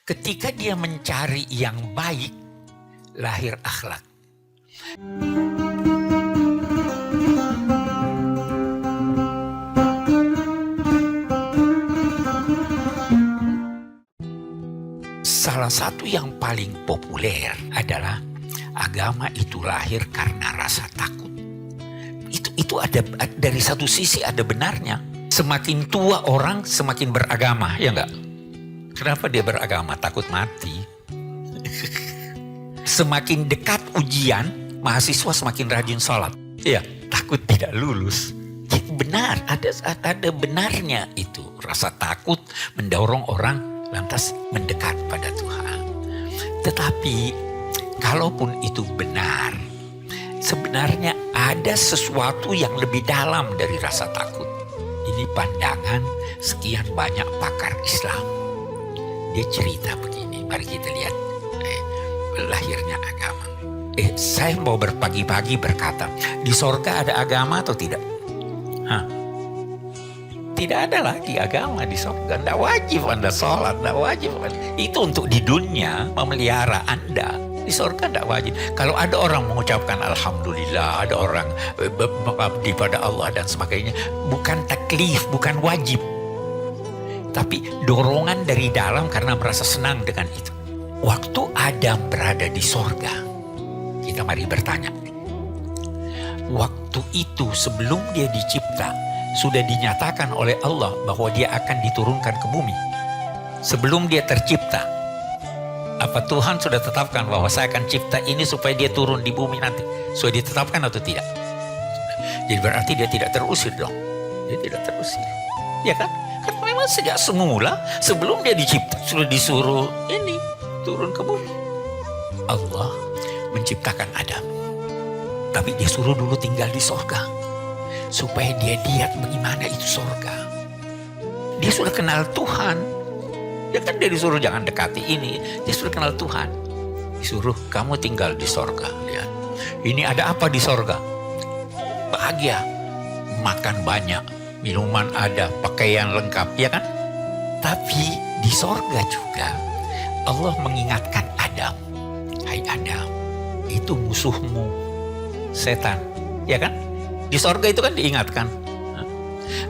Ketika dia mencari yang baik, lahir akhlak. Salah satu yang paling populer adalah agama itu lahir karena rasa takut. Itu ada dari satu sisi ada benarnya. Semakin tua orang semakin beragama, ya enggak? Kenapa dia beragama? Takut mati. Semakin dekat ujian, mahasiswa semakin rajin sholat. Ya, takut tidak lulus. Itu benar, ada benarnya itu. Rasa takut mendorong orang lantas mendekat pada Tuhan. Tetapi kalaupun itu benar, sebenarnya ada sesuatu yang lebih dalam dari rasa takut. Ini pandangan sekian banyak pakar Islam. Dia cerita begini, mari kita lihat lahirnya agama. Saya mau berpagi-pagi berkata, di sorga ada agama atau tidak? Tidak ada lagi agama di sorga. Tidak wajib Anda sholat, tidak wajib. Itu untuk di dunia memelihara Anda. Di sorga tidak wajib. Kalau ada orang mengucapkan Alhamdulillah, ada orang mengabdi pada Allah dan sebagainya, bukan taklif, bukan wajib. Tapi dorongan dari dalam karena merasa senang dengan itu. Waktu Adam berada di sorga, kita mari bertanya. Waktu itu sebelum dia dicipta, sudah dinyatakan oleh Allah bahwa dia akan diturunkan ke bumi. Sebelum dia tercipta, apa Tuhan sudah tetapkan bahwa saya akan cipta ini supaya dia turun di bumi nanti? Sudah ditetapkan atau tidak? Jadi berarti dia tidak terusir dong. Dia tidak terusir. Ya kan? Karena memang sejak semula, sebelum dia dicipta, sudah disuruh ini turun ke bumi. Allah menciptakan Adam. Tapi dia suruh dulu tinggal di sorga. Supaya dia lihat bagaimana itu sorga. Dia sudah kenal Tuhan. Dia kan dia disuruh jangan dekati ini. Dia sudah kenal Tuhan. Disuruh kamu tinggal di sorga. Lihat. Ini ada apa di sorga? Bahagia. Makan banyak. Minuman ada. Pakaian lengkap. Ya kan? Tapi di sorga juga Allah mengingatkan Adam. Hai Adam. Itu musuhmu. Setan. Ya kan? Di sorga itu kan diingatkan.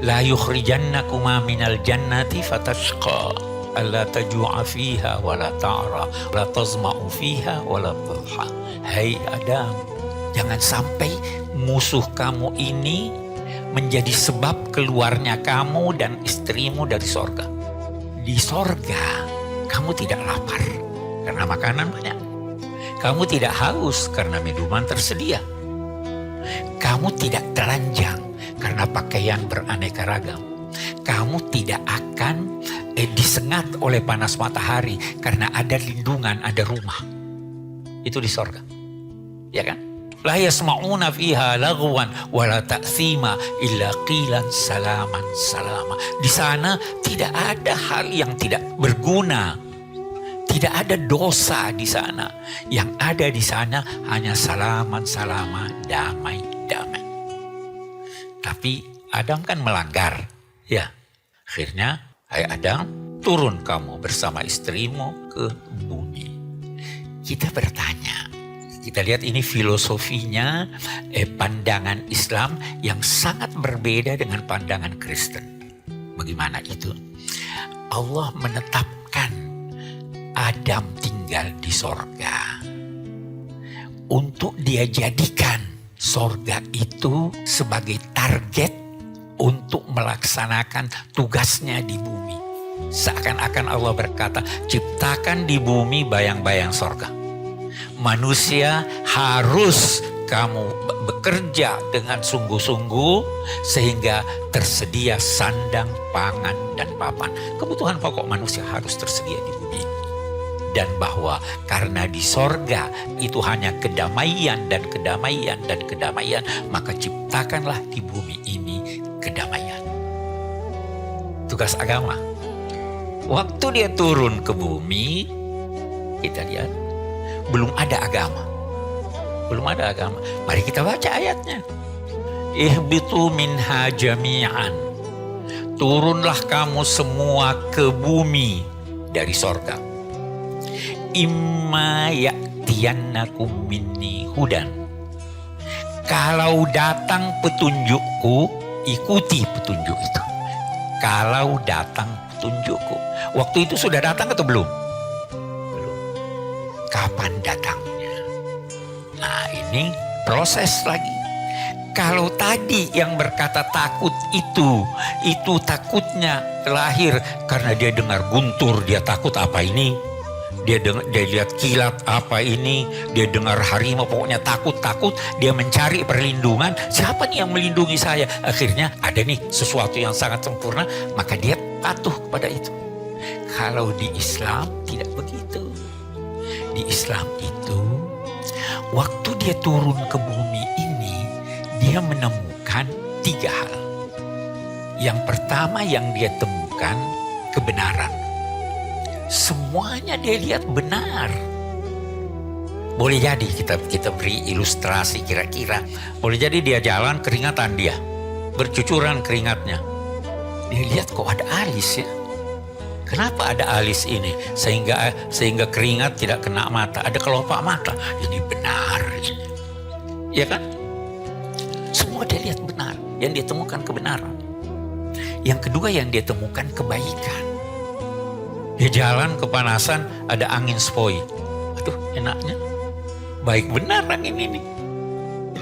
La yukhrijannakuma minal jannati fatashqa. Alla taju'a fiha wa la ta'ra. La tazma'u fiha wa la tadha. Hai Adam, jangan sampai musuh kamu ini menjadi sebab keluarnya kamu dan istrimu dari sorga. Di sorga, kamu tidak lapar karena makanan banyak. Kamu tidak haus karena minuman tersedia. Kamu tidak telanjang karena pakaian beraneka ragam. Kamu tidak akan disengat oleh panas matahari karena ada lindungan, ada rumah. Itu di sorga. Ya kan? La yasma'una fiha lagwan wa la ta'thima illa qilan salaman salama. Di sana tidak ada hal yang tidak berguna. Tidak ada dosa di sana. Yang ada di sana hanya salaman salama, damai damai. Tapi Adam kan melanggar. Ya. Akhirnya, hai Adam, turun kamu bersama istrimu ke bumi. Kita bertanya. Kita lihat ini filosofinya pandangan Islam yang sangat berbeda dengan pandangan Kristen. Bagaimana itu? Allah menetapkan Adam tinggal di sorga. Untuk dia jadikan sorga itu sebagai target untuk melaksanakan tugasnya di bumi. Seakan-akan Allah berkata, ciptakan di bumi bayang-bayang sorga. Manusia harus kamu bekerja dengan sungguh-sungguh sehingga tersedia sandang, pangan, dan papan. Kebutuhan pokok manusia harus tersedia di bumi. Dan bahwa karena di sorga itu hanya kedamaian dan kedamaian dan kedamaian, maka ciptakanlah di bumi ini kedamaian. Tugas agama. Waktu dia turun ke bumi, kita lihat belum ada agama. Belum ada agama. Mari kita baca ayatnya. Ihbitu minha jami'an. Turunlah kamu semua ke bumi dari sorga. Imma ya'tiyannakum minni hudan. Kalau datang petunjukku, ikuti petunjuk itu. Kalau datang petunjukku. Waktu itu sudah datang atau belum? Belum. Kapan datangnya? Nah, ini proses lagi. Kalau tadi yang berkata takut itu takutnya lahir karena dia dengar guntur, dia takut apa ini? Dia lihat kilat apa ini? Dia dengar harimau, pokoknya takut, dia mencari perlindungan. Siapa nih yang melindungi saya? Akhirnya ada nih sesuatu yang sangat sempurna, maka dia patuh kepada itu. Kalau di Islam tidak begitu. Di Islam itu waktu dia turun ke bumi ini, dia menemukan 3 hal. Yang pertama yang dia temukan kebenaran. Semuanya dia lihat benar. Boleh jadi kita beri ilustrasi kira-kira. Boleh jadi dia jalan keringatan dia. Bercucuran keringatnya. Dia lihat kok ada alis ya. Kenapa ada alis ini? Sehingga keringat tidak kena mata. Ada kelopak mata. Ini benar. Ya kan? Semua dia lihat benar. Yang dia temukan kebenaran. Yang kedua yang dia temukan kebaikan. Dia jalan kepanasan, ada angin sepoi. Aduh, enaknya. Baik benar angin ini.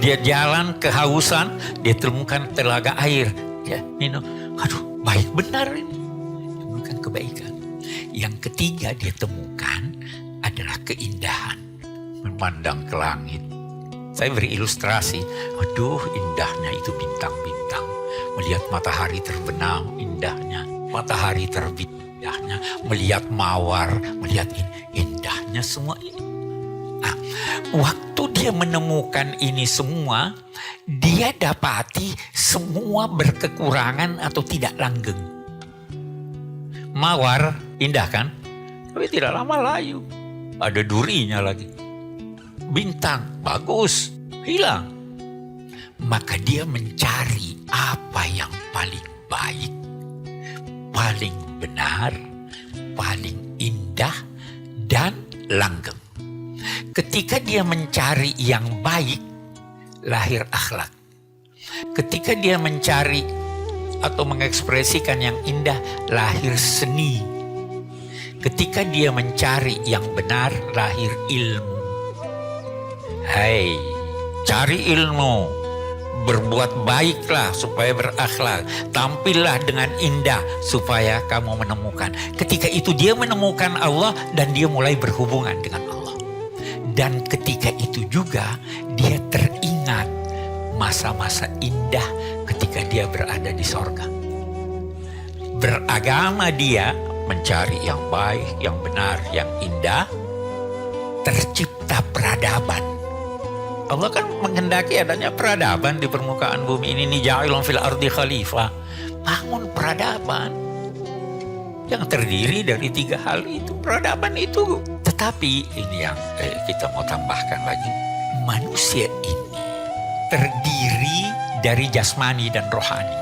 Dia jalan kehausan, dia temukan telaga air. Ya, minum. Aduh, baik benar ini. Temukan kebaikan. Yang ketiga dia temukan adalah keindahan. Memandang ke langit. Saya beri ilustrasi. Aduh, indahnya itu bintang-bintang. Melihat matahari terbenam, indahnya. Matahari terbit. Indahnya, melihat mawar, melihat indahnya semua ini. Nah, waktu dia menemukan ini semua, dia dapati semua berkekurangan atau tidak langgeng. Mawar indah kan? Tapi tidak lama layu. Ada durinya lagi. Bintang bagus, hilang. Maka dia mencari apa yang paling baik, paling benar, paling indah, dan langgeng. Ketika dia mencari yang baik, lahir akhlak. Ketika dia mencari atau mengekspresikan yang indah, lahir seni. Ketika dia mencari yang benar, lahir ilmu. Hai, cari ilmu. Berbuat baiklah supaya berakhlak. Tampillah dengan indah supaya kamu menemukan. Ketika itu dia menemukan Allah dan dia mulai berhubungan dengan Allah. Dan ketika itu juga dia teringat masa-masa indah ketika dia berada di sorga. Beragama dia mencari yang baik, yang benar, yang indah. Tercipta peradaban. Allah kan menghendaki adanya peradaban di permukaan bumi ini. Ja'ilun fil ardi khalifah. Bangun peradaban yang terdiri dari 3 hal itu. Peradaban itu. Tetapi ini yang kita mau tambahkan lagi. Manusia ini terdiri dari jasmani dan rohani.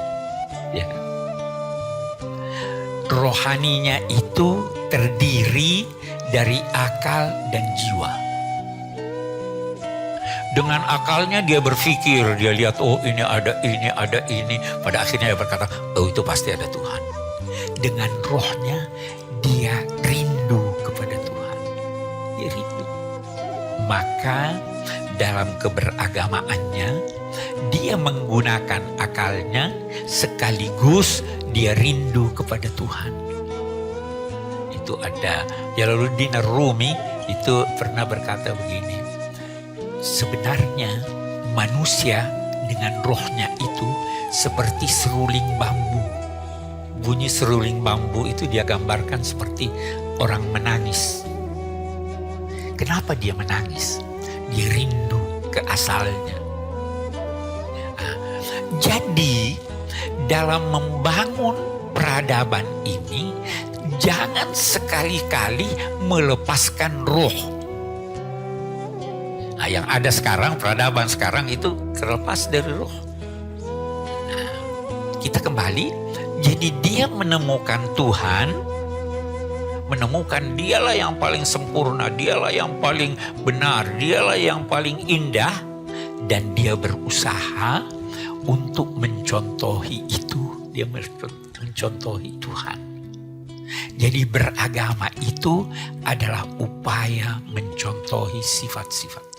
Ya. Rohaninya itu terdiri dari akal dan jiwa. Dengan akalnya dia berpikir, dia lihat, oh ini ada ini. Pada akhirnya dia berkata, oh itu pasti ada Tuhan. Dengan rohnya dia rindu kepada Tuhan. Dia rindu. Maka dalam keberagamaannya, dia menggunakan akalnya sekaligus dia rindu kepada Tuhan. Itu ada Jalaluddin Ar-Rumi itu pernah berkata begini. Sebenarnya manusia dengan rohnya itu seperti seruling bambu. Bunyi seruling bambu itu dia gambarkan seperti orang menangis. Kenapa dia menangis? Dia rindu ke asalnya. Nah, jadi dalam membangun peradaban ini jangan sekali-kali melepaskan roh. Nah, yang ada sekarang, peradaban sekarang itu terlepas dari roh. Nah, kita kembali, jadi dia menemukan Tuhan, menemukan dialah yang paling sempurna, dialah yang paling benar, dialah yang paling indah, dan dia berusaha untuk mencontohi itu. Dia mencontohi Tuhan. Jadi beragama itu adalah upaya mencontohi sifat-sifat